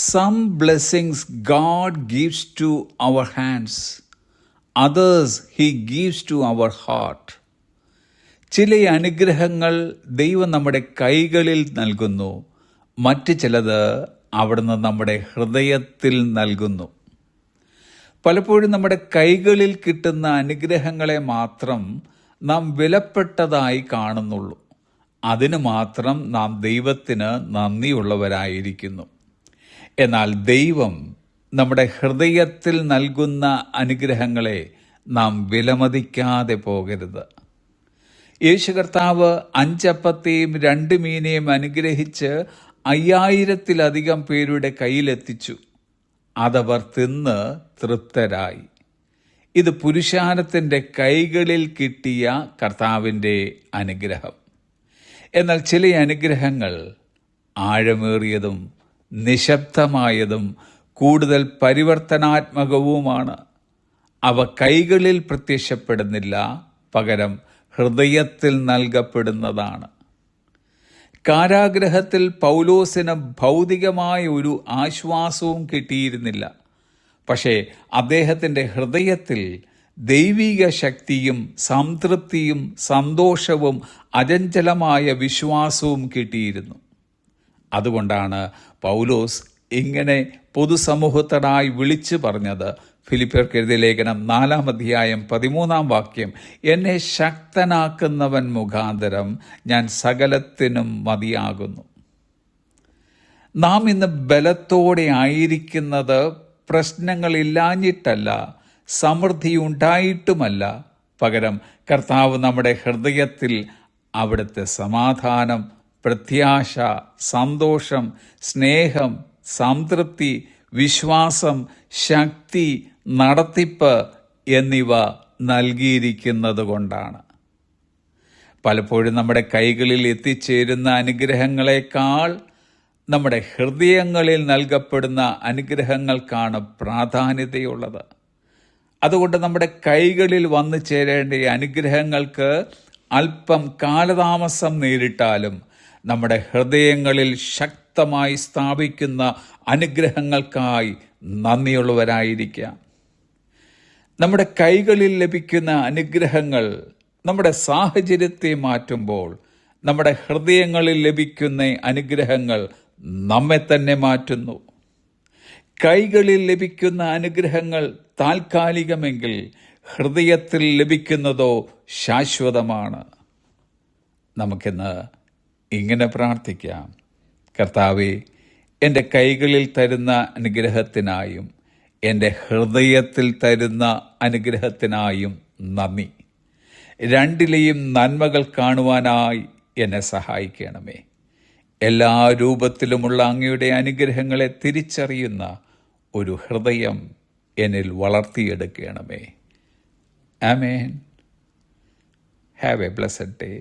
Some blessings God gives to our hands, others He gives to our heart. ചില അനുഗ്രഹങ്ങൾ ദൈവം നമ്മുടെ കൈകളിൽ നൽകുന്നു, മറ്റ് ചിലത് അവിടുന്ന് നമ്മുടെ ഹൃദയത്തിൽ നൽകുന്നു. പലപ്പോഴും നമ്മുടെ കൈകളിൽ കിട്ടുന്ന അനുഗ്രഹങ്ങളെ മാത്രം നാം വിലപ്പെട്ടതായി കാണുന്നുള്ളൂ. അതിന് മാത്രം നാം ദൈവത്തിന് നന്ദിയുള്ളവരായിരിക്കുന്നു. എന്നാൽ ദൈവം നമ്മുടെ ഹൃദയത്തിൽ നൽകുന്ന അനുഗ്രഹങ്ങളെ നാം വിലമതിക്കാതെ പോകരുത്. യേശു കർത്താവ് 5 അപ്പത്തെയും 2 മീനെയും അനുഗ്രഹിച്ച് 5000-ലധികം പേരുടെ കയ്യിലെത്തിച്ചു. അതവർ തിന്ന് തൃപ്തരായി. ഇത് പുരുഷാരത്തിൻ്റെ കൈകളിൽ കിട്ടിയ കർത്താവിൻ്റെ അനുഗ്രഹം. എന്നാൽ ചില അനുഗ്രഹങ്ങൾ ആഴമേറിയതും നിശബ്ദമായതും കൂടുതൽ പരിവർത്തനാത്മകവുമാണ്. അവ കൈകളിൽ പ്രത്യക്ഷപ്പെടുന്നില്ല, പകരം ഹൃദയത്തിൽ നൽകപ്പെടുന്നതാണ്. കാരാഗ്രഹത്തിൽ പൗലോസിന് ഭൗതികമായ ഒരു ആശ്വാസവും കിട്ടിയിരുന്നില്ല. പക്ഷേ അദ്ദേഹത്തിൻ്റെ ഹൃദയത്തിൽ ദൈവിക ശക്തിയും സംതൃപ്തിയും സന്തോഷവും അചഞ്ചലമായ വിശ്വാസവും കിട്ടിയിരുന്നു. അതുകൊണ്ടാണ് പൗലോസ് ഇങ്ങനെ പൊതുസമൂഹത്തിനായി വിളിച്ചു പറഞ്ഞത്. ഫിലിപ്പിയർക്ക് എഴുതിയ ലേഖനം 4-ാം അധ്യായം 13-ാം വാക്യം, എന്നെ ശക്തനാക്കുന്നവൻ മുഖാന്തരം ഞാൻ സകലത്തിനും മതിയാകുന്നു. നാം ഇന്ന് ബലത്തോടെ ആയിരിക്കുന്നത് പ്രശ്നങ്ങളില്ലാഞ്ഞിട്ടല്ല, സമൃദ്ധി ഉണ്ടായിട്ടുമല്ല, പകരം കർത്താവ് നമ്മുടെ ഹൃദയത്തിൽ അവിടുത്തെ സമാധാനം, പ്രത്യാശ, സന്തോഷം, സ്നേഹം, സംതൃപ്തി, വിശ്വാസം, ശക്തി, നടത്തിപ്പ് എന്നിവ നൽകിയിരിക്കുന്നത് കൊണ്ടാണ്. പലപ്പോഴും നമ്മുടെ കൈകളിൽ എത്തിച്ചേരുന്ന അനുഗ്രഹങ്ങളെക്കാൾ നമ്മുടെ ഹൃദയങ്ങളിൽ നൽകപ്പെടുന്ന അനുഗ്രഹങ്ങൾക്കാണ് പ്രാധാന്യതയുള്ളത്. അതുകൊണ്ട് നമ്മുടെ കൈകളിൽ വന്നു ചേരേണ്ട അനുഗ്രഹങ്ങൾക്ക് അല്പം കാലതാമസം നേരിട്ടാലും നമ്മുടെ ഹൃദയങ്ങളിൽ ശക്തമായി സ്ഥാപിക്കുന്ന അനുഗ്രഹങ്ങൾക്കായി നന്ദിയുള്ളവരായിരിക്കാം. നമ്മുടെ കൈകളിൽ ലഭിക്കുന്ന അനുഗ്രഹങ്ങൾ നമ്മുടെ സാഹചര്യത്തെ മാറ്റുമ്പോൾ, നമ്മുടെ ഹൃദയങ്ങളിൽ ലഭിക്കുന്ന അനുഗ്രഹങ്ങൾ നമ്മെ തന്നെ മാറ്റുന്നു. കൈകളിൽ ലഭിക്കുന്ന അനുഗ്രഹങ്ങൾ താൽക്കാലികമെങ്കിൽ ഹൃദയത്തിൽ ലഭിക്കുന്നതോ ശാശ്വതമാണ്. നമുക്കിന്ന് ഇങ്ങനെ പ്രാർത്ഥിക്കാം. കർത്താവേ, എൻ്റെ കൈകളിൽ തരുന്ന അനുഗ്രഹത്തിനായും എൻ്റെ ഹൃദയത്തിൽ തരുന്ന അനുഗ്രഹത്തിനായും നന്ദി. രണ്ടിലെയും നന്മകൾ കാണുവാനായി എന്നെ സഹായിക്കണമേ. എല്ലാ രൂപത്തിലുമുള്ള അങ്ങയുടെ അനുഗ്രഹങ്ങളെ തിരിച്ചറിയുന്ന ഒരു ഹൃദയം എന്നിൽ വളർത്തിയെടുക്കണമേ. ആമേൻ. Have a blessed day.